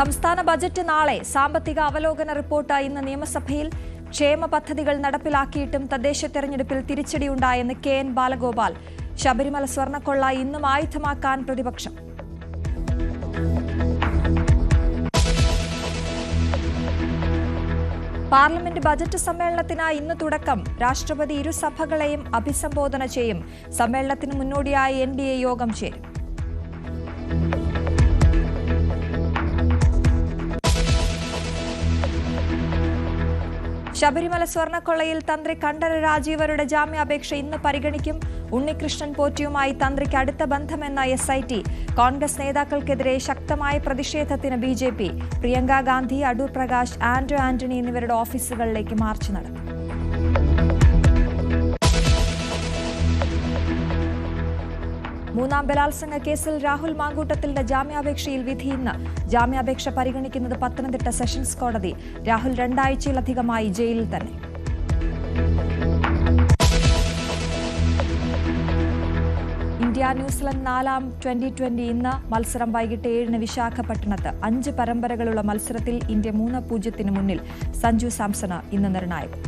സംസ്ഥാന ബജറ്റ് നാളെ. സാമ്പത്തിക അവലോകന റിപ്പോർട്ട് ഇന്ന് നിയമസഭയിൽ. ക്ഷേമ പദ്ധതികൾ നടപ്പിലാക്കിയിട്ടും തദ്ദേശ തെരഞ്ഞെടുപ്പിൽ തിരിച്ചടിയുണ്ടായെന്ന് കെ.എൻ. ബാലഗോപാൽ. ശബരിമല സ്വർണ്ണക്കൊള്ള ഇന്നും ആയുധമാക്കാൻ പ്രതിപക്ഷം. പാർലമെന്റ് ബജറ്റ് സമ്മേളനത്തിനായി ഇന്ന് തുടക്കം. രാഷ്ട്രപതി ഇരുസഭകളെയും അഭിസംബോധന ചെയ്യും. സമ്മേളനത്തിന് മുന്നോടിയായി NDA യോഗം ചേരും. ശബരിമല സ്വർണ്ണക്കൊള്ളയിൽ തന്ത്രി കണ്ഠരര് രാജീവരുടെ ജാമ്യാപേക്ഷ ഇന്ന് പരിഗണിക്കും. ഉണ്ണികൃഷ്ണൻ പോറ്റിയുമായി തന്ത്രിക്ക് അടുത്ത ബന്ധമെന്ന SIT. കോൺഗ്രസ് നേതാക്കൾക്കെതിരെ ശക്തമായ പ്രതിഷേധത്തിന് BJP. പ്രിയങ്ക ഗാന്ധി, അടൂർ പ്രകാശ്, ആന്റോ ആന്റണി എന്നിവരുടെ ഓഫീസുകളിലേക്ക് മാർച്ച് നടത്തി. മൂന്നാം ബലാത്സംഗ കേസിൽ രാഹുൽ മാങ്കൂട്ടത്തിന്റെ ജാമ്യാപേക്ഷയിൽ വിധി ഇന്ന്. ജാമ്യാപേക്ഷ പരിഗണിക്കുന്നത് പത്തനംതിട്ട സെഷൻസ് കോടതി. രാഹുൽ 2 ആഴ്ചയിലധികമായി ജയിലിൽ തന്നെ. ഇന്ത്യ ന്യൂസിലൻഡ് 4ാം T20 ഇന്ന്. മത്സരം വൈകിട്ട് 7-ന് വിശാഖപട്ടണത്ത്. 5 പരമ്പരകളുള്ള മത്സരത്തിൽ ഇന്ത്യ 3-0 മുന്നിൽ. സഞ്ജു സാംസണ് ഇന്ന് നിർണായകം.